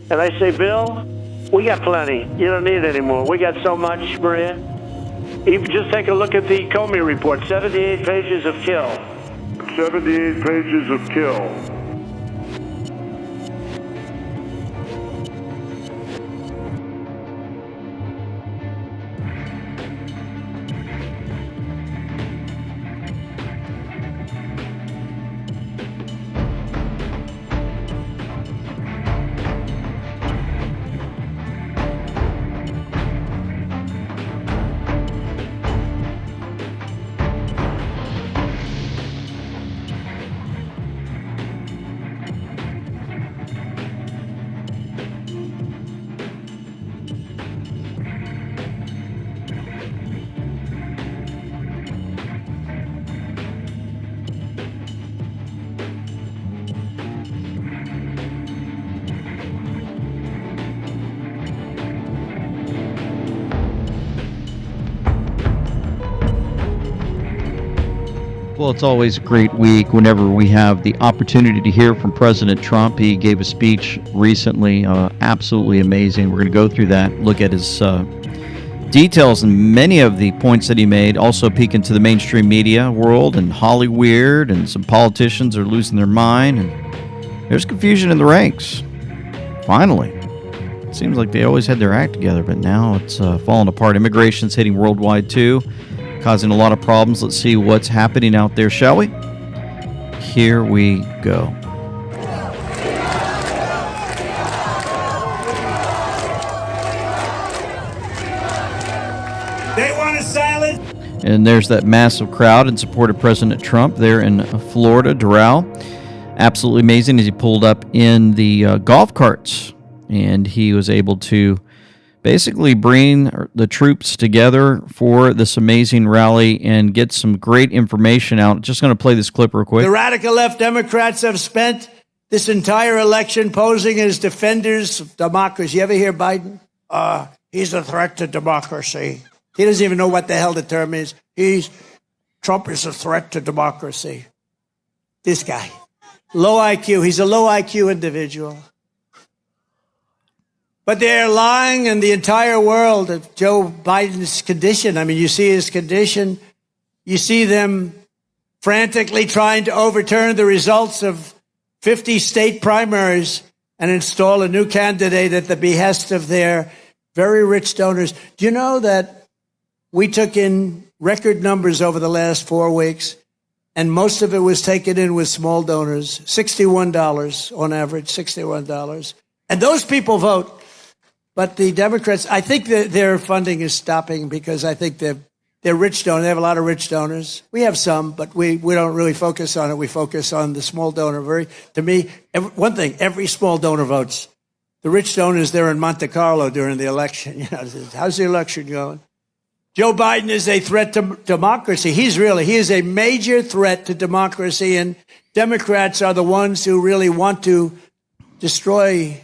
And I say, Bill, we got plenty. You don't need any more. We got so much, Maria. Even just take a look at the Comey report, 78 pages of kill. 78 pages of kill. Well, it's always a great week whenever we have the opportunity to hear from President Trump. He gave a speech recently, absolutely amazing. We're going to go through that, look at his details and many of the points that he made, also peek into the mainstream media world and Hollywood, and some politicians are losing their mind, and there's confusion in the ranks. Finally. It seems like they always had their act together, but now it's falling apart. Immigration's hitting worldwide, too, causing a lot of problems. Let's see what's happening out there, shall we? Here we go. They want to silence. And there's that massive crowd in support of President Trump there in Florida, Doral. Absolutely amazing as he pulled up in the golf carts, and he was able to basically bring the troops together for this amazing rally and get some great information out. Just going to play this clip real quick. The radical left Democrats have spent this entire election posing as defenders of democracy. You ever hear Biden? He's a threat to democracy. He doesn't even know what the hell the term is. Trump is a threat to democracy. This guy. Low IQ. He's a low IQ individual. But they're lying in the entire world of Joe Biden's condition. I mean, you see his condition. You see them frantically trying to overturn the results of 50 state primaries and install a new candidate at the behest of their very rich donors. Do you know that we took in record numbers over the last 4 weeks, and most of it was taken in with small donors, $61 on average, $61. And those people vote. But the Democrats, I think that their funding is stopping because I think they're rich donors. They have a lot of rich donors. We have some, but we don't really focus on it. We focus on the small donor. To me, one thing, every small donor votes. The rich donors, they're in Monte Carlo during the election. You know, how's the election going? Joe Biden is a threat to democracy. He is a major threat to democracy, and Democrats are the ones who really want to destroy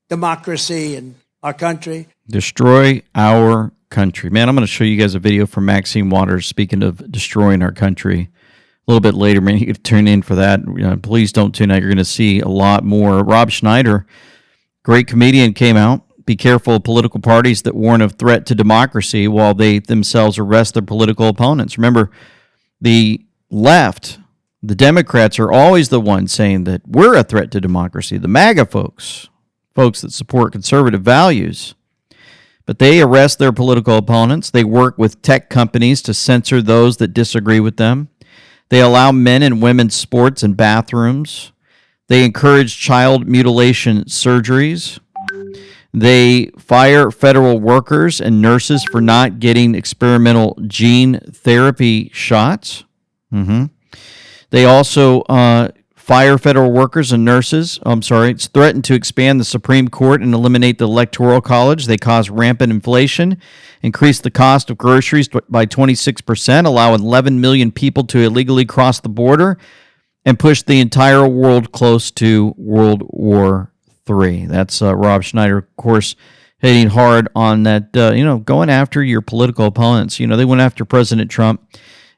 democracy and our country. Destroy our country. Man, I'm going to show you guys a video from Maxine Waters speaking of destroying our country a little bit later. Man, you can tune in for that. Please don't tune out. You're going to see a lot more. Rob Schneider, great comedian, came out. Be careful of political parties that warn of threat to democracy while they themselves arrest their political opponents. Remember, the left, the Democrats, are always the ones saying that we're a threat to democracy. The MAGA folks that support conservative values, but they arrest their political opponents. They work with tech companies to censor those that disagree with them. They allow men and women's sports in bathrooms. They encourage child mutilation surgeries. They fire federal workers and nurses for not getting experimental gene therapy shots. They also fire federal workers and nurses. It's threatened to expand the Supreme Court and eliminate the Electoral College. They cause rampant inflation, increase the cost of groceries by 26%, allow 11 million people to illegally cross the border, and push the entire world close to World War III. That's Rob Schneider, of course, hitting hard on that, going after your political opponents. They went after President Trump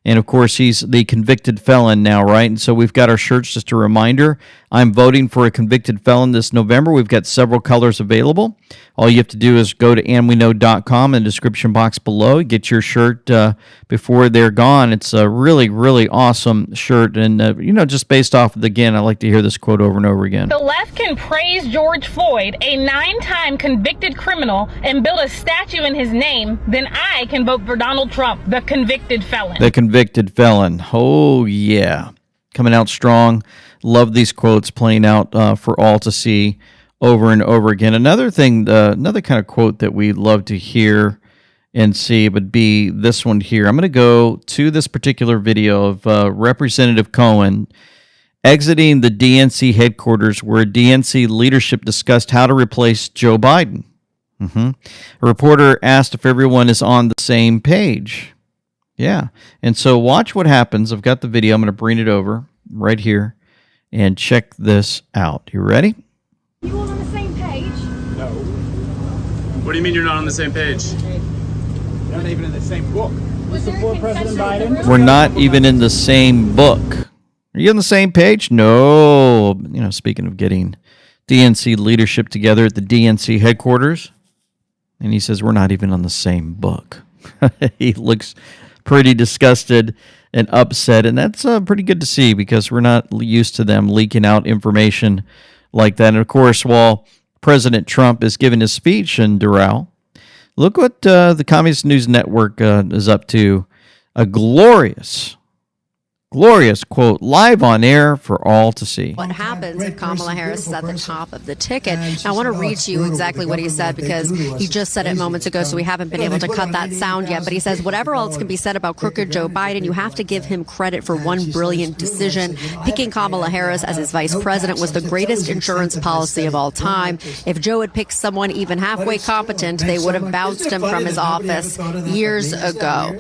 And, of course, he's the convicted felon now, right? And so we've got our shirts, just a reminder. I'm voting for a convicted felon this November. We've got several colors available. All you have to do is go to andweknow.com in the description box below. Get your shirt before they're gone. It's a really, really awesome shirt. And, just based off of, again, I like to hear this quote over and over again. The left can praise George Floyd, a 9-time convicted criminal, and build a statue in his name. Then I can vote for Donald Trump, the convicted felon. The convicted felon. Oh, yeah. Coming out strong. Love these quotes playing out for all to see over and over again. Another thing, another kind of quote that we love to hear and see would be this one here. I'm going to go to this particular video of Representative Cohen exiting the DNC headquarters where DNC leadership discussed how to replace Joe Biden. A reporter asked if everyone is on the same page. Yeah. And so watch what happens. I've got the video. I'm going to bring it over right here and check this out. You ready? You all on the same page? No. What do you mean you're not on the same page? You're not even in the same book. Was there a President Biden? We're not even in the same book. Are you on the same page? No. Speaking of getting DNC leadership together at the DNC headquarters, and he says we're not even on the same book. He looks pretty disgusted and upset, and that's pretty good to see because we're not used to them leaking out information like that. And, of course, while President Trump is giving his speech in Doral, look what the Communist News Network is up to. A glorious quote, live on air for all to see. What happens if Kamala Harris is at the top of the ticket? Now, I want to read to you exactly what he said because he just said it moments ago, so we haven't been able to cut that sound yet. But he says, whatever else can be said about crooked Joe Biden, you have to give him credit for one brilliant decision. Picking Kamala Harris as his vice president was the greatest insurance policy of all time. If Joe had picked someone even halfway competent, they would have bounced him from his office years ago.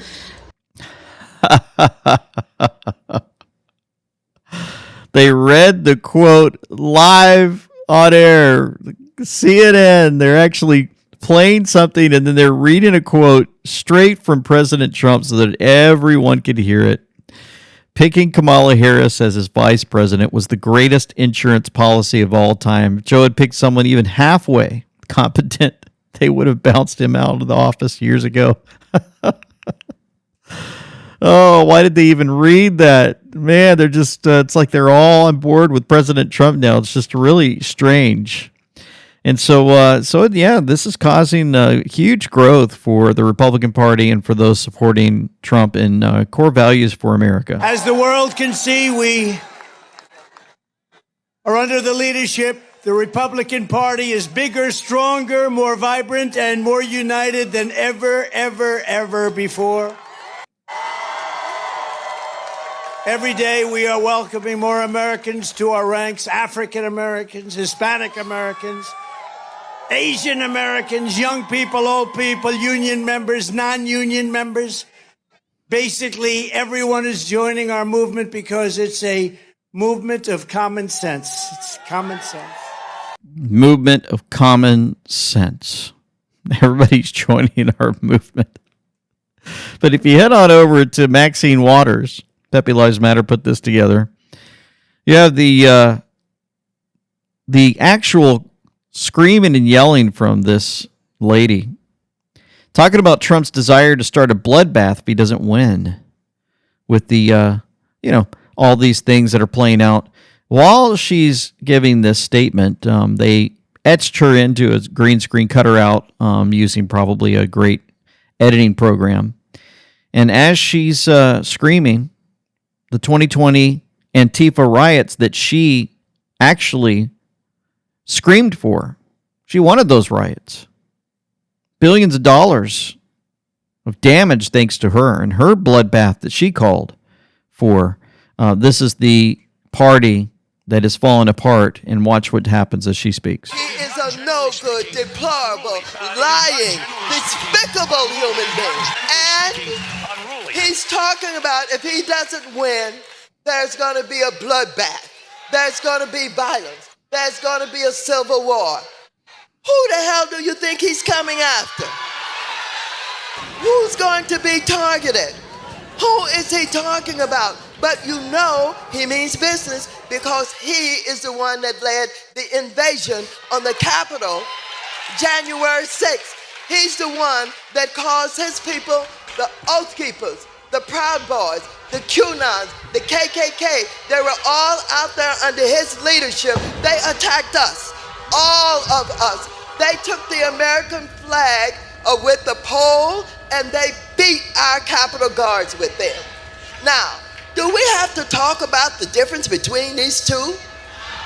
They read the quote live on air. CNN, they're actually playing something and then they're reading a quote straight from President Trump so that everyone could hear it. Picking Kamala Harris as his vice president was the greatest insurance policy of all time. If Joe had picked someone even halfway competent, they would have bounced him out of the office years ago. Oh, why did they even read that? Man, they're just, it's like they're all on board with President Trump now. It's just really strange. And so yeah, this is causing huge growth for the Republican Party and for those supporting Trump in core values for America. As the world can see, we are under the leadership. The Republican Party is bigger, stronger, more vibrant, and more united than ever before. Every day we are welcoming more Americans to our ranks, African Americans, Hispanic Americans, Asian Americans, young people, old people, union members, non-union members. Basically, everyone is joining our movement because it's a movement of common sense. It's common sense. Movement of common sense. Everybody's joining our movement. But if you head on over to Maxine Waters, Pepe Lives Matter put this together. You have the actual screaming and yelling from this lady, talking about Trump's desire to start a bloodbath if he doesn't win, with the all these things that are playing out. While she's giving this statement, they etched her into a green screen, cut her out using probably a great editing program, and as she's screaming, the 2020 Antifa riots that she actually screamed for. She wanted those riots. Billions of dollars of damage thanks to her and her bloodbath that she called for. This is the party that has fallen apart, and watch what happens as she speaks. He is a no-good, deplorable, lying, despicable human being. And he's talking about if he doesn't win, there's going to be a bloodbath. There's going to be violence. There's going to be a civil war. Who the hell do you think he's coming after? Who's going to be targeted? Who is he talking about? But you know he means business because he is the one that led the invasion on the Capitol January 6th. He's the one that caused his people, the Oath Keepers, the Proud Boys, the QAnons, the KKK, they were all out there under his leadership. They attacked us, all of us. They took the American flag with the pole and they beat our Capitol Guards with them. Now, do we have to talk about the difference between these two?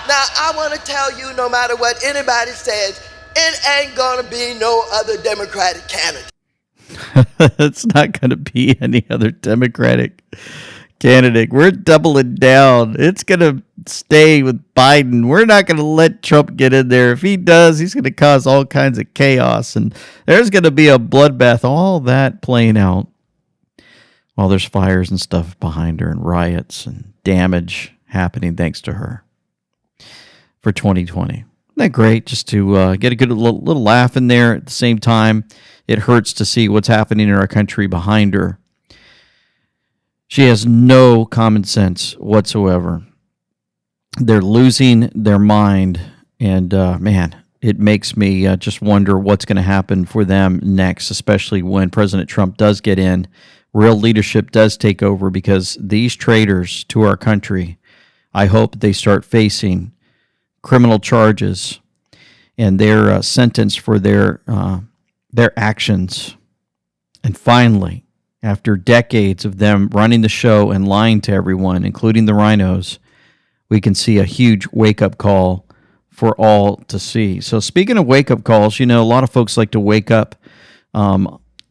Now, I want to tell you, no matter what anybody says, it ain't gonna be no other Democratic candidate. It's not going to be any other Democratic candidate. We're doubling down. It's going to stay with Biden. We're not going to let Trump get in there. If he does, he's going to cause all kinds of chaos, and there's going to be a bloodbath. All that playing out while there's fires and stuff behind her and riots and damage happening thanks to her for 2020. Isn't that great? Just to get a good little laugh in there. At the same time, it hurts to see what's happening in our country behind her. She has no common sense whatsoever. They're losing their mind, and man, it makes me just wonder what's going to happen for them next, especially when President Trump does get in, real leadership does take over, because these traitors to our country, I hope they start facing criminal charges and they're sentenced for their actions. And finally, after decades of them running the show and lying to everyone, including the rhinos, we can see a huge wake-up call for all to see. So speaking of wake-up calls, you know, a lot of folks like to wake up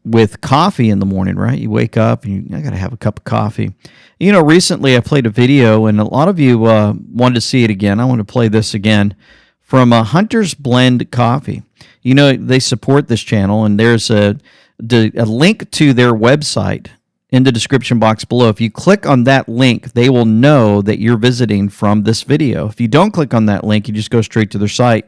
with coffee in the morning, right? You wake up and I got to have a cup of coffee. You know, recently I played a video, and a lot of you wanted to see it again. I want to play this again from Hunter's Blend Coffee. You know, they support this channel, and there's a link to their website in the description box below. If you click on that link, they will know that you're visiting from this video. If you don't click on that link, you just go straight to their site.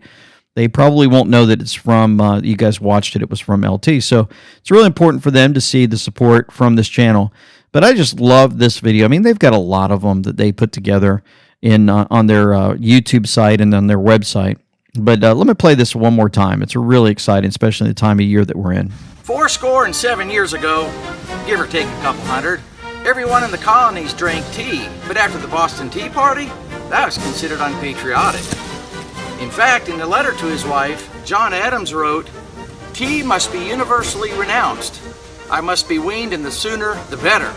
They probably won't know that it's from, you guys watched it, it was from LT. So it's really important for them to see the support from this channel. But I just love this video. I mean, they've got a lot of them that they put together in on their YouTube site and on their website. But let me play this one more time. It's really exciting, especially the time of year that we're in. 7 years ago, give or take a couple hundred, everyone in the colonies drank tea. But after the Boston Tea Party, that was considered unpatriotic. In fact, in a letter to his wife, John Adams wrote, "Tea must be universally renounced. I must be weaned, and the sooner, the better."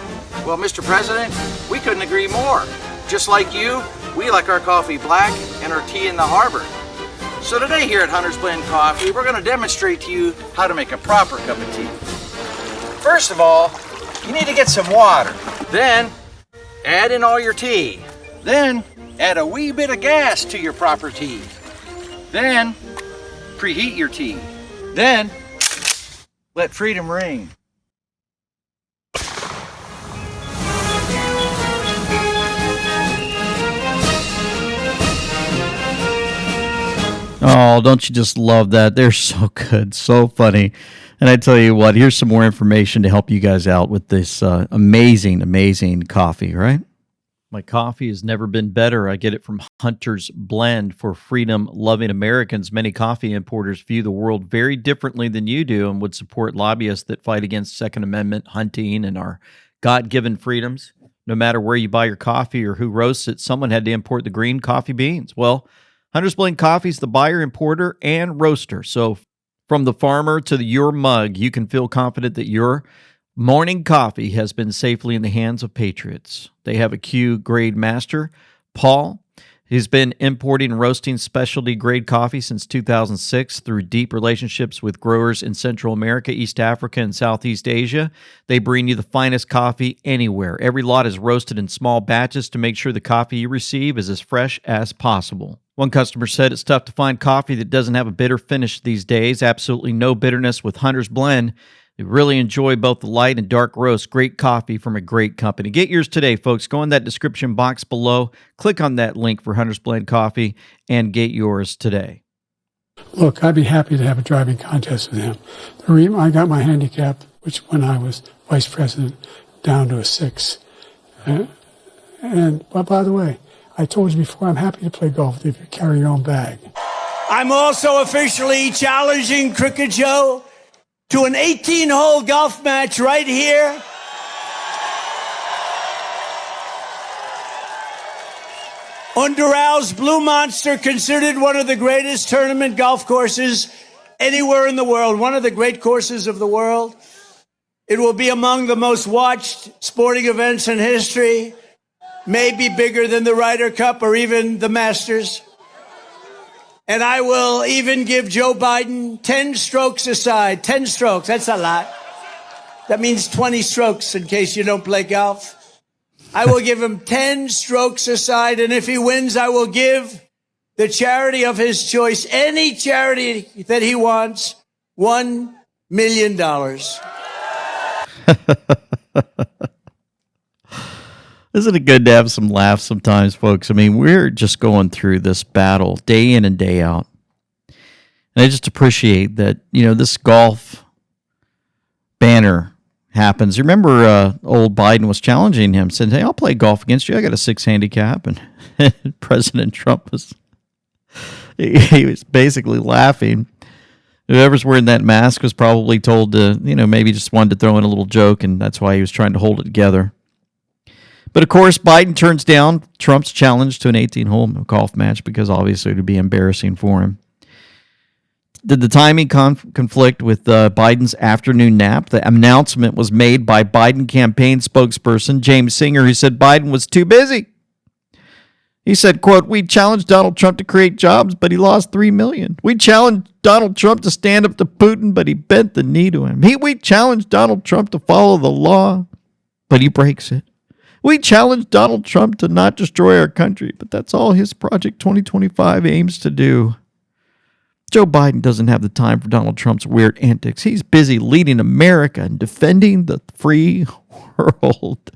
Well, Mr. President, we couldn't agree more. Just like you, we like our coffee black and our tea in the harbor. So today here at Hunter's Blend Coffee, we're going to demonstrate to you how to make a proper cup of tea. First of all, you need to get some water. Then, add in all your tea. Then, add a wee bit of gas to your proper tea. Then, preheat your tea. Then, let freedom ring. Oh, don't you just love that? They're so good, so funny. And I tell you what, here's some more information to help you guys out with this amazing, amazing coffee, right? My coffee has never been better. I get it from Hunter's Blend. For freedom-loving Americans, many coffee importers view the world very differently than you do and would support lobbyists that fight against Second Amendment, hunting, and our God-given freedoms. No matter where you buy your coffee or who roasts it, someone had to import the green coffee beans. Well, Hunter's Blend Coffee is the buyer, importer, and roaster. So from the farmer to your mug, you can feel confident that your morning coffee has been safely in the hands of patriots. They have a Q-grade master, Paul. He's been importing and roasting specialty grade coffee since 2006 through deep relationships with growers in Central America, East Africa, and Southeast Asia. They bring you the finest coffee anywhere. Every lot is roasted in small batches to make sure the coffee you receive is as fresh as possible. One customer said it's tough to find coffee that doesn't have a bitter finish these days. Absolutely no bitterness with Hunter's Blend. They really enjoy both the light and dark roast. Great coffee from a great company. Get yours today, folks. Go in that description box below. Click on that link for Hunter's Blend Coffee and get yours today. Look, I'd be happy to have a driving contest with him. The reason I got my handicap, which when I was vice president, down to a 6. And by the way, I told you before, I'm happy to play golf if you carry your own bag. I'm also officially challenging Crooked Joe to an 18-hole golf match right here. Underow's Blue Monster, considered one of the greatest tournament golf courses anywhere in the world, one of the great courses of the world. It will be among the most watched sporting events in history, maybe bigger than the Ryder Cup or even the Masters. And I will even give Joe Biden 10 strokes aside. 10 strokes, that's a lot. That means 20 strokes in case you don't play golf. I will give him 10 strokes aside, and if he wins, I will give the charity of his choice, any charity that he wants, $1 million. Isn't it good to have some laughs sometimes, folks? I mean, we're just going through this battle day in and day out. And I just appreciate that, this golf banner happens. Remember, old Biden was challenging him, saying, hey, I'll play golf against you. I got a 6 handicap. And President Trump he was basically laughing. Whoever's wearing that mask was probably told to, maybe just wanted to throw in a little joke, and that's why he was trying to hold it together. But, of course, Biden turns down Trump's challenge to an 18-hole golf match because, obviously, it would be embarrassing for him. Did the timing conflict with Biden's afternoon nap? The announcement was made by Biden campaign spokesperson James Singer, who said Biden was too busy. He said, quote, we challenged Donald Trump to create jobs, but he lost 3 million. We challenged Donald Trump to stand up to Putin, but he bent the knee to him. We challenged Donald Trump to follow the law, but he breaks it. We challenged Donald Trump to not destroy our country, but that's all his Project 2025 aims to do. Joe Biden doesn't have the time for Donald Trump's weird antics. He's busy leading America and defending the free world.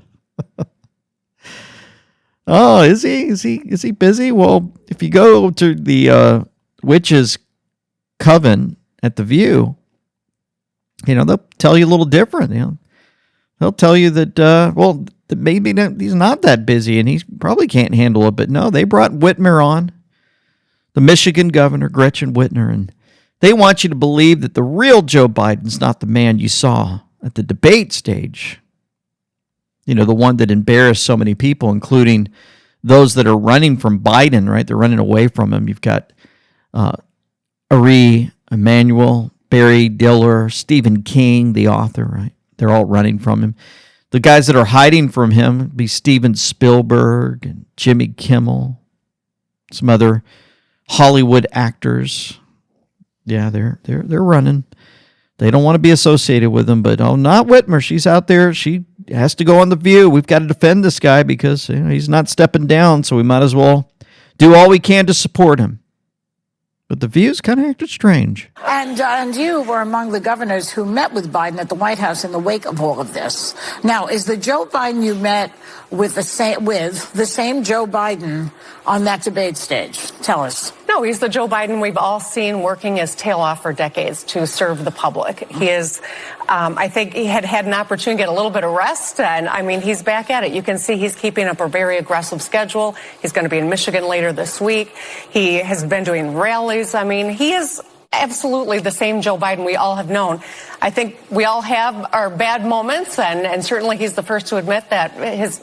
Oh, is he? Is he busy? Well, if you go to the witches' coven at the View, they'll tell you a little different. They'll tell you that that maybe he's not that busy and he probably can't handle it. But no, they brought Whitmer on, the Michigan governor, Gretchen Whitmer, and they want you to believe that the real Joe Biden's not the man you saw at the debate stage. The one that embarrassed so many people, including those that are running from Biden, right? They're running away from him. You've got Ari Emanuel, Barry Diller, Stephen King, the author, right? They're all running from him. The guys that are hiding from him be Steven Spielberg and Jimmy Kimmel, some other Hollywood actors. Yeah, they're running. They don't want to be associated with him, but not Whitmer. She's out there. She has to go on The View. We've got to defend this guy because he's not stepping down, so we might as well do all we can to support him. But The View's kind of acted strange. And you were among the governors who met with Biden at the White House in the wake of all of this. Now, is the Joe Biden you met with the same Joe Biden on that debate stage? Tell us. No, he's the Joe Biden we've all seen working his tail off for decades to serve the public. He is, I think he had an opportunity to get a little bit of rest, and he's back at it. You can see he's keeping up a very aggressive schedule. He's going to be in Michigan later this week. He has been doing rallies. He is absolutely the same Joe Biden we all have known. I think we all have our bad moments, and certainly he's the first to admit that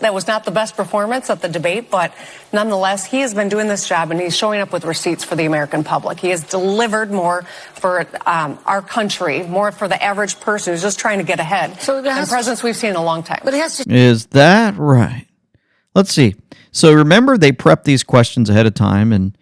that was not the best performance at the debate, but nonetheless, he has been doing this job, and he's showing up with receipts for the American public. He has delivered more for our country, more for the average person who's just trying to get ahead than presidents we've seen in a long time. But Is that right? Let's see. So remember, they prep these questions ahead of time, and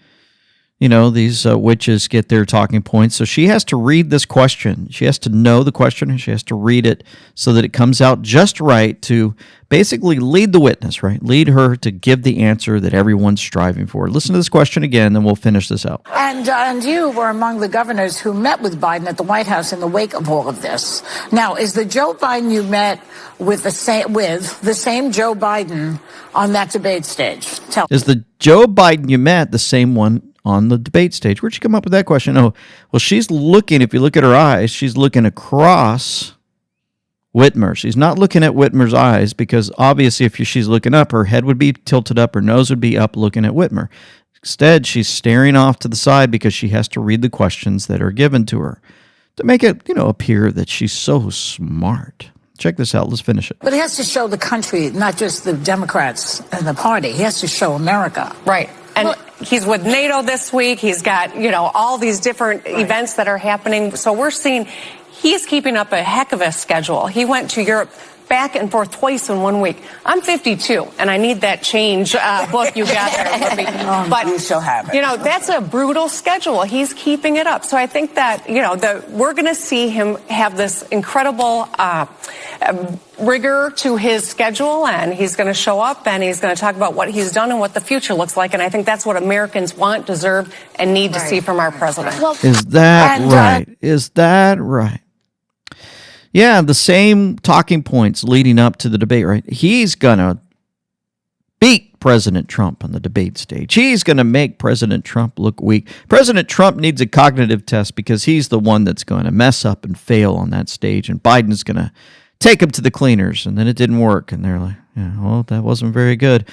these witches get their talking points. So she has to read this question. She has to know the question, and she has to read it so that it comes out just right to basically lead the witness, right? Lead her to give the answer that everyone's striving for. Listen to this question again, then we'll finish this out. And you were among the governors who met with Biden at the White House in the wake of all of this. Now, is the Joe Biden you met with the same Joe Biden on that debate stage? Is the Joe Biden you met the same one on the debate stage? Where'd you come up with that question? Oh, well, she's looking, if you look at her eyes, she's looking across Whitmer. She's not looking at Whitmer's eyes because obviously if she's looking up, her head would be tilted up, her nose would be up looking at Whitmer. Instead, she's staring off to the side because she has to read the questions that are given to her to make it, appear that she's so smart. Check this out. Let's finish it. But he has to show the country, not just the Democrats and the party. He has to show America. Right. And he's with NATO this week. He's got, all these different events that are happening. So we're seeing he's keeping up a heck of a schedule. He went to Europe back and forth twice in 1 week. I'm 52, and I need that change book you got there, Libby. But you shall have it. That's a brutal schedule. He's keeping it up. So I think that, we're going to see him have this incredible rigor to his schedule, and he's going to show up, and he's going to talk about what he's done and what the future looks like. And I think that's what Americans want, deserve, and need to see from our president. Is that right? Is that right? Yeah, the same talking points leading up to the debate, right? He's going to beat President Trump on the debate stage. He's going to make President Trump look weak. President Trump needs a cognitive test because he's the one that's going to mess up and fail on that stage, and Biden's going to take him to the cleaners, and then it didn't work, and they're like, well, that wasn't very good.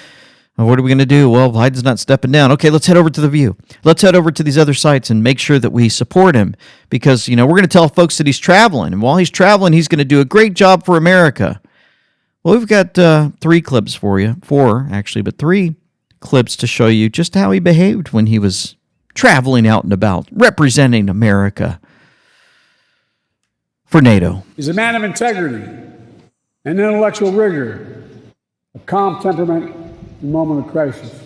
What are we going to do? Well, Biden's not stepping down. Okay, let's head over to The View. Let's head over to these other sites and make sure that we support him because, we're going to tell folks that he's traveling. And while he's traveling, he's going to do a great job for America. Well, we've got 3 clips for you. 4, actually, but 3 clips to show you just how he behaved when he was traveling out and about, representing America for NATO. He's a man of integrity and intellectual rigor, a calm temperament, moment of crisis.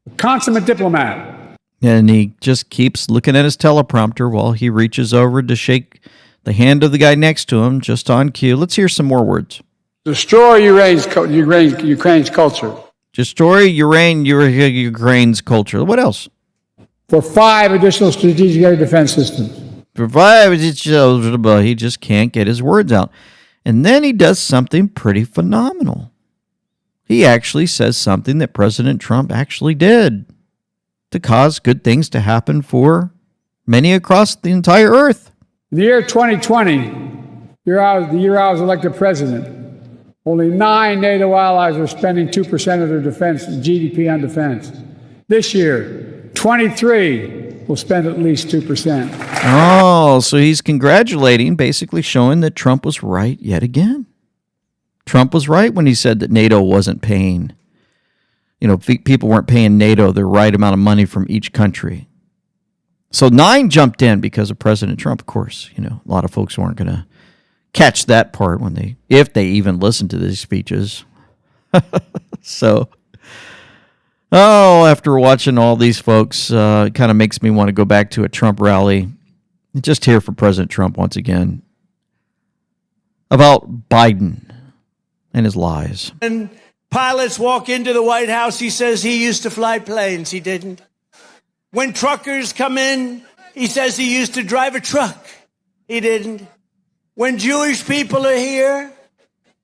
A consummate diplomat. And he just keeps looking at his teleprompter while he reaches over to shake the hand of the guy next to him, just on cue. Let's hear some more words. Destroy Ukraine's culture. Destroy Ukraine's culture. What else? For 5 additional strategic air defense systems. For 5 additional, he just can't get his words out. And then he does something pretty phenomenal. He actually says something that President Trump actually did to cause good things to happen for many across the entire earth. In the year 2020, the year I was elected president, only 9 NATO allies are spending 2% of their defense GDP on defense. This year, 23 will spend at least 2%. Oh, so he's congratulating, basically showing that Trump was right yet again. Trump was right when he said that NATO wasn't paying, people weren't paying NATO the right amount of money from each country. So 9 jumped in because of President Trump, of course. A lot of folks weren't going to catch that part if they even listened to these speeches. So, after watching all these folks, it kind of makes me want to go back to a Trump rally. Just hear from President Trump once again about Biden and his lies. When pilots walk into the White House, he says he used to fly planes. He didn't. When truckers come in, he says he used to drive a truck. He didn't. When Jewish people are here,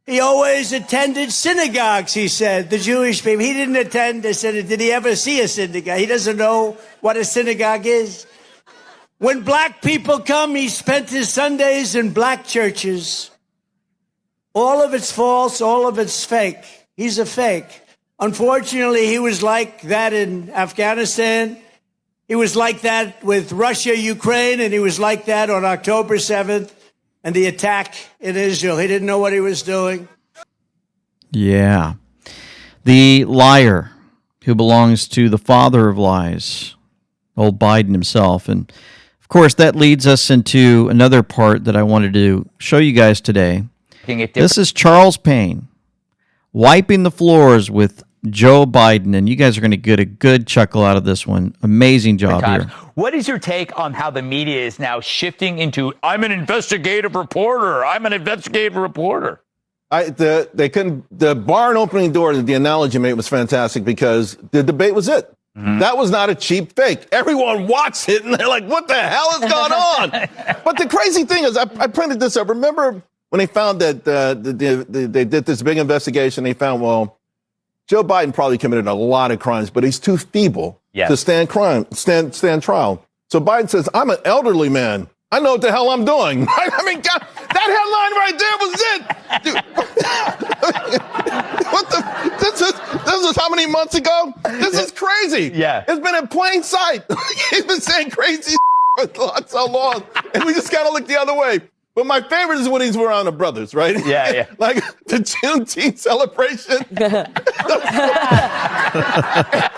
he always attended synagogues, he said. The Jewish people. He didn't attend. They said, did he ever see a synagogue? He doesn't know what a synagogue is. When black people come, he spent his Sundays in black churches. All of it's false. All of it's fake. He's a fake. Unfortunately, he was like that in Afghanistan. He was like that with Russia, Ukraine, and he was like that on October 7th and the attack in Israel. He didn't know what he was doing. Yeah. The liar who belongs to the father of lies, old Biden himself. And, of course, that leads us into another part that I wanted to show you guys today. This is Charles Payne wiping the floors with Joe Biden, and you guys are going to get a good chuckle out of this one. Amazing job here. What is your take on how the media is now shifting into, I'm an investigative reporter. I'm an investigative reporter. The barn opening door, the analogy you made was fantastic because the debate was it. Mm-hmm. That was not a cheap fake. Everyone watched it and they're like, what the hell is going on? But the crazy thing is, I printed this up. Remember when they found that they did this big investigation, they found, well, Joe Biden probably committed a lot of crimes, but he's too feeble to stand trial. So Biden says, I'm an elderly man. I know what the hell I'm doing. I mean, God, That headline right there was it. Dude. This was how many months ago? This is crazy. Yeah. It's been in plain sight. He's been saying crazy for so long, and we just got to look the other way. But my favorite is when he's around the brothers, right? Yeah, yeah. Like the Juneteenth celebration.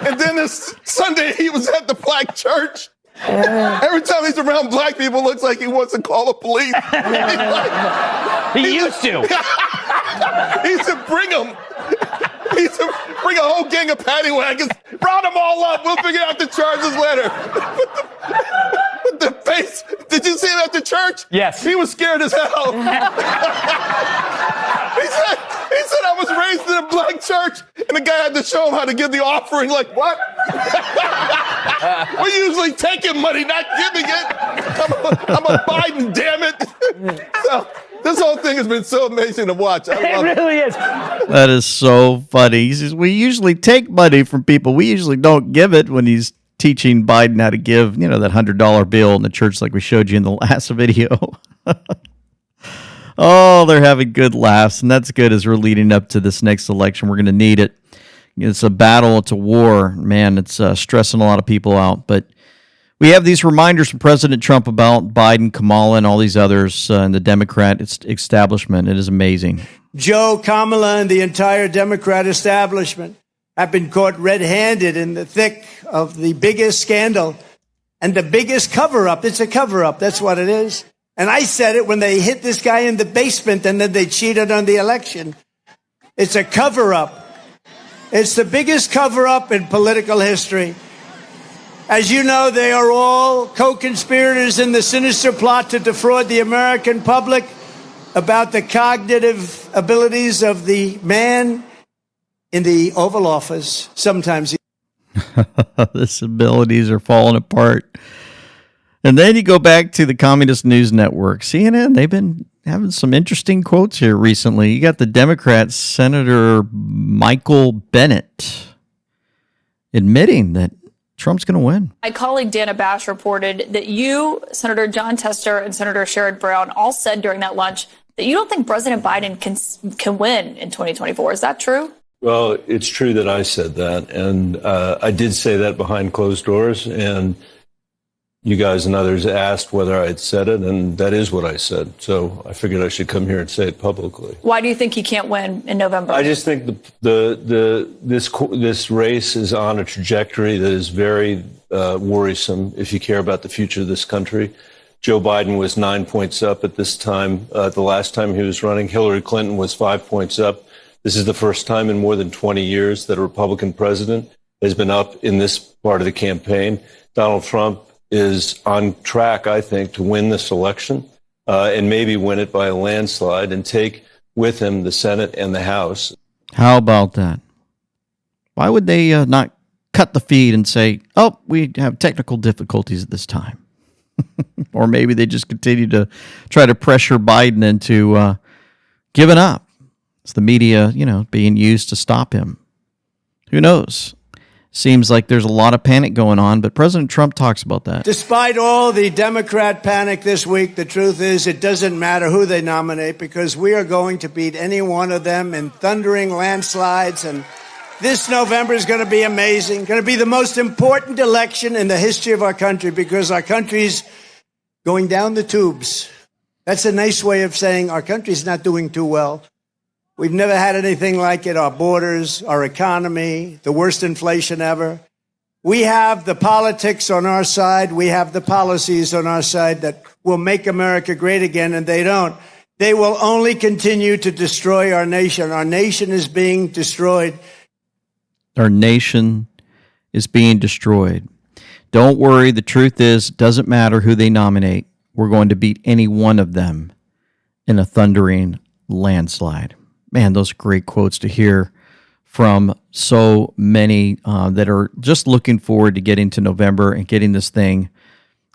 And then this Sunday, he was at the black church. Every time he's around black people, it looks like he wants to call the police. He used to. He said, bring them. He said, bring a whole gang of paddy wagons. Round them all up. We'll figure out the charges later. With the face. Did you see him at the church? Yes. He was scared as hell. He said, I was raised in a black church, and the guy had to show him how to give the offering. Like, what? We usually taking money, not giving it. I'm a Biden, damn it. So, this whole thing has been so amazing to watch. It really is. That is so funny. He says, we usually take money from people. We usually don't give it, when he's teaching Biden how to give, that $100 bill in the church like we showed you in the last video. Oh, they're having good laughs, and that's good as we're leading up to this next election. We're going to need it. It's a battle. It's a war. Man, it's stressing a lot of people out. But we have these reminders from President Trump about Biden, Kamala, and all these others in the Democrat establishment. It is amazing. Joe, Kamala, and the entire Democrat establishment have been caught red-handed in the thick of the biggest scandal and the biggest cover-up. It's a cover-up. That's what it is. And I said it when they hit this guy in the basement and then they cheated on the election. It's a cover-up. It's the biggest cover-up in political history. As you know, they are all co-conspirators in the sinister plot to defraud the American public about the cognitive abilities of the man in the Oval Office. Sometimes His abilities are falling apart. And then you go back to the Communist News Network, CNN. They've been having some interesting quotes here recently. You got the Democrat Senator Michael Bennet admitting that Trump's going to win. My colleague Dana Bash reported that you, Senator John Tester, and Senator Sherrod Brown all said during that lunch that you don't think President Biden can win in 2024. Is that true? Well, it's true that I said that, and I did say that behind closed doors, and you guys and others asked whether I had said it, and that is what I said. So I figured I should come here and say it publicly. Why do you think he can't win in November? I just think this race is on a trajectory that is very worrisome if you care about the future of this country. Joe Biden was 9 points up at this time. The last time he was running, Hillary Clinton was 5 points up. This is the first time in more than 20 years that a Republican president has been up in this part of the campaign. Donald Trump is on track, I think, to win this election and maybe win it by a landslide and take with him the Senate and the House. How about that? Why would they not cut the feed and say, oh, we have technical difficulties at this time? Or maybe they just continue to try to pressure Biden into giving up. It's the media, being used to stop him. Who knows? Seems like there's a lot of panic going on, but President Trump talks about that. Despite all the Democrat panic this week, the truth is it doesn't matter who they nominate because we are going to beat any one of them in thundering landslides. And this November is going to be amazing, going to be the most important election in the history of our country because our country's going down the tubes. That's a nice way of saying our country's not doing too well. We've never had anything like it. Our borders, our economy, the worst inflation ever. We have the politics on our side. We have the policies on our side that will make America great again, and they don't. They will only continue to destroy our nation. Our nation is being destroyed. Our nation is being destroyed. Don't worry. The truth is, it doesn't matter who they nominate. We're going to beat any one of them in a thundering landslide. Man, those are great quotes to hear from so many that are just looking forward to getting to November and getting this thing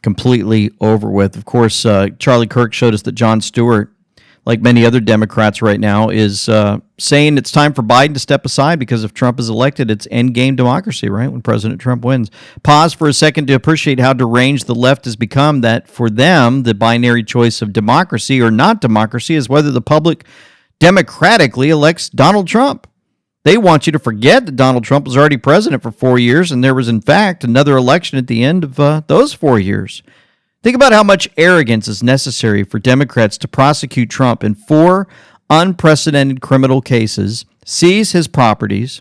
completely over with. Of course, Charlie Kirk showed us that Jon Stewart like many other Democrats right now, is saying it's time for Biden to step aside because if Trump is elected, it's endgame democracy, right, when President Trump wins. Pause for a second to appreciate how deranged the left has become, that for them, the binary choice of democracy or not democracy is whether the public democratically elects Donald Trump. They want you to forget that Donald Trump was already president for 4 years, and there was, in fact, another election at the end of those 4 years. Think about how much arrogance is necessary for Democrats to prosecute Trump in 4 unprecedented criminal cases, seize his properties,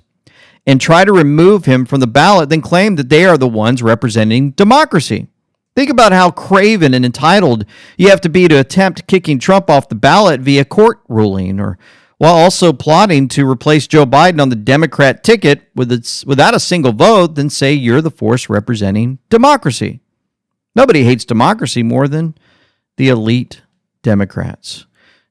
and try to remove him from the ballot, then claim that they are the ones representing democracy. Think about how craven and entitled you have to be to attempt kicking Trump off the ballot via court ruling, or while also plotting to replace Joe Biden on the Democrat ticket without a single vote, then say you're the force representing democracy. Nobody hates democracy more than the elite Democrats.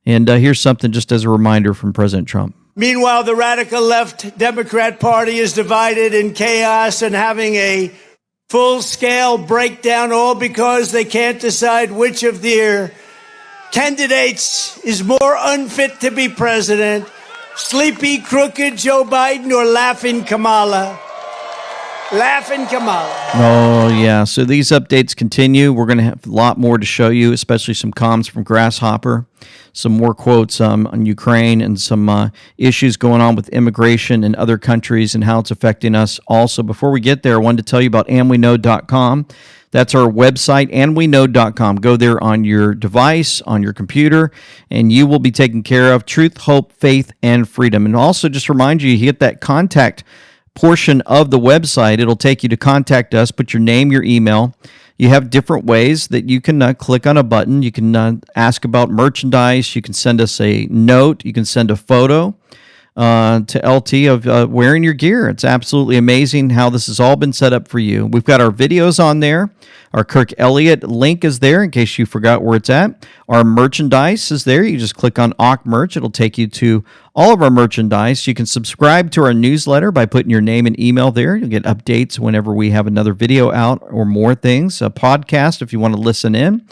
And here's something just as a reminder from President Trump. Meanwhile, the radical left Democrat Party is divided in chaos and having a full-scale breakdown, all because they can't decide which of their candidates is more unfit to be president, sleepy, crooked Joe Biden or laughing Kamala. Laughing Kamala. Oh, yeah. So these updates continue. We're going to have a lot more to show you, especially some comms from Grasshopper, some more quotes on Ukraine, and some issues going on with immigration in other countries and how it's affecting us. Also, before we get there, I wanted to tell you about andweknow.com. That's our website, andweknow.com. Go there on your device, on your computer, and you will be taken care of. Truth, hope, faith, and freedom. And also just remind you, hit that contact portion of the website. It'll take you to contact us. Put your name, your email. You have different ways that you can click on a button. You can ask about merchandise. You can send us a note. You can send a photo to LT of wearing your gear. It's absolutely amazing how this has all been set up for you. We've got our videos on there. Our Kirk Elliott link is there in case you forgot where it's at. Our merchandise is there. You just click on Awk Merch. It'll take you to all of our merchandise. You can subscribe to our newsletter by putting your name and email there. You'll get updates whenever we have another video out or more things. A podcast if you want to listen in.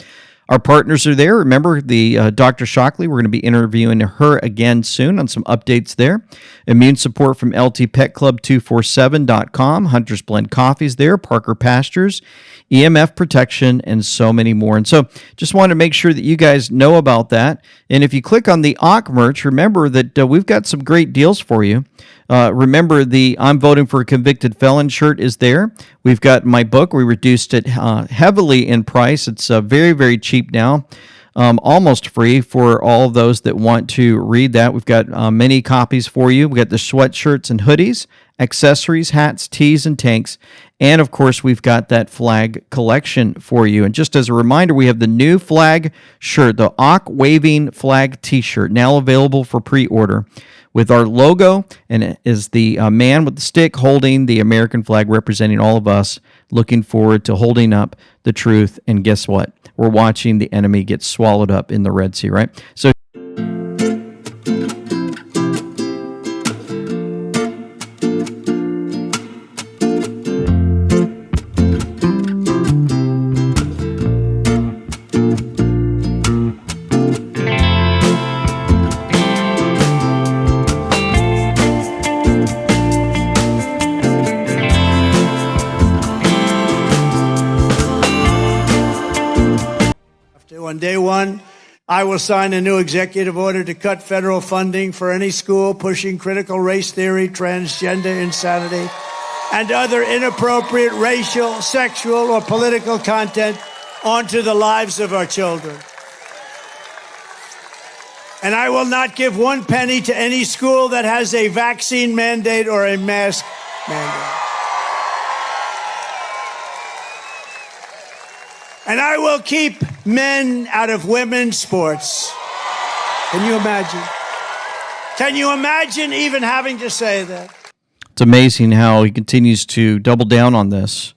Our partners are there. Remember, the Dr. Shockley, we're going to be interviewing her again soon on some updates there. Immune support from LTPetClub247.com. Hunter's Blend Coffee's there. Parker Pastures, EMF Protection, and so many more. And so just wanted to make sure that you guys know about that. And if you click on the Awk merch, remember that we've got some great deals for you. Remember, the I'm Voting for a Convicted Felon shirt is there. We've got my book. We reduced it heavily in price. It's very, very cheap now, almost free for all of those that want to read that. We've got many copies for you. We've got the sweatshirts and hoodies, accessories, hats, tees, and tanks. And, of course, we've got that flag collection for you. And just as a reminder, we have the new flag shirt, the Awk Waving Flag T-shirt, now available for pre-order, with our logo, and it is the man with the stick holding the American flag representing all of us, looking forward to holding up the truth. And guess what? We're watching the enemy get swallowed up in the Red Sea, right? So on day one, I will sign a new executive order to cut federal funding for any school pushing critical race theory, transgender insanity, and other inappropriate racial, sexual, or political content onto the lives of our children. And I will not give one penny to any school that has a vaccine mandate or a mask mandate. And I will keep men out of women's sports. Can you imagine? Can you imagine even having to say that? it's amazing how he continues to double down on this,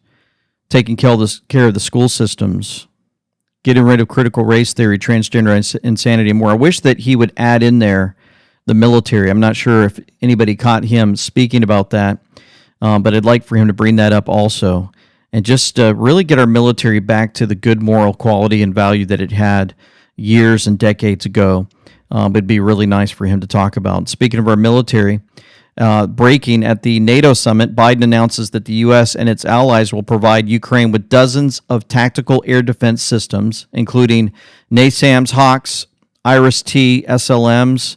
taking care of the school systems, getting rid of critical race theory, transgender insanity, and more. I wish that he would add in there the military. I'm not sure if anybody caught him speaking about that, but I'd like for him to bring that up also. And just really get our military back to the good moral quality and value that it had years and decades ago. It'd be really nice for him to talk about. Speaking of our military, breaking at the NATO summit, Biden announces that the U.S. and its allies will provide Ukraine with dozens of tactical air defense systems, including NASAMS Hawks, IRIS-T SLMs,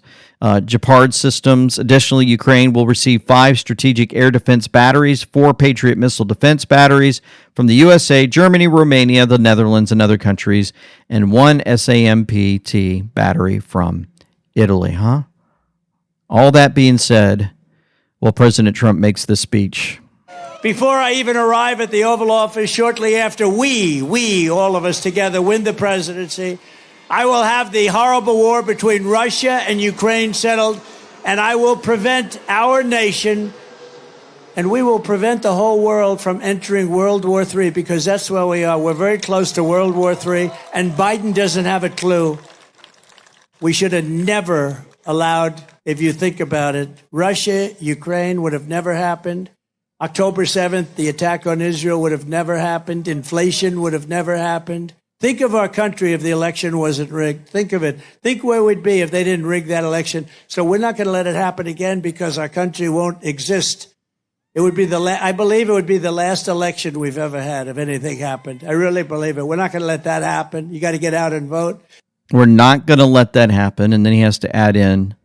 Gepard systems. Additionally, Ukraine will receive 5 strategic air defense batteries, 4 Patriot missile defense batteries from the USA, Germany, Romania, the Netherlands, and other countries, and 1 SAMPT battery from Italy. All that being said, well, President Trump makes this speech. Before I even arrive at the Oval Office, shortly after we, all of us together, win the presidency, I will have the horrible war between Russia and Ukraine settled, and I will prevent our nation, and we will prevent the whole world from entering World War III, because that's where we are. We're very close to World War III, and Biden doesn't have a clue. We should have never allowed, if you think about it, Russia, Ukraine would have never happened. October 7th, the attack on Israel would have never happened. Inflation would have never happened. Think of our country if the election wasn't rigged. Think of it. Think where we'd be if they didn't rig that election. So we're not going to let it happen again, because our country won't exist. It would be I believe it would be the last election we've ever had if anything happened. I really believe it. We're not going to let that happen. You got to get out and vote. We're not going to let that happen. And then he has to add in,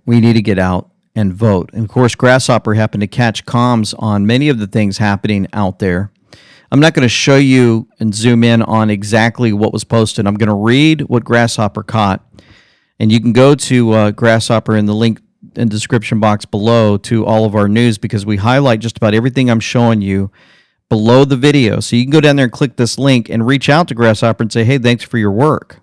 we need to get out and vote. And of course, Grasshopper happened to catch comms on many of the things happening out there. I'm not going to show you and zoom in on exactly what was posted. I'm going to read what Grasshopper caught. And you can go to Grasshopper in the link in the description box below to all of our news, because we highlight just about everything I'm showing you below the video. So you can go down there and click this link and reach out to Grasshopper and say, hey, thanks for your work.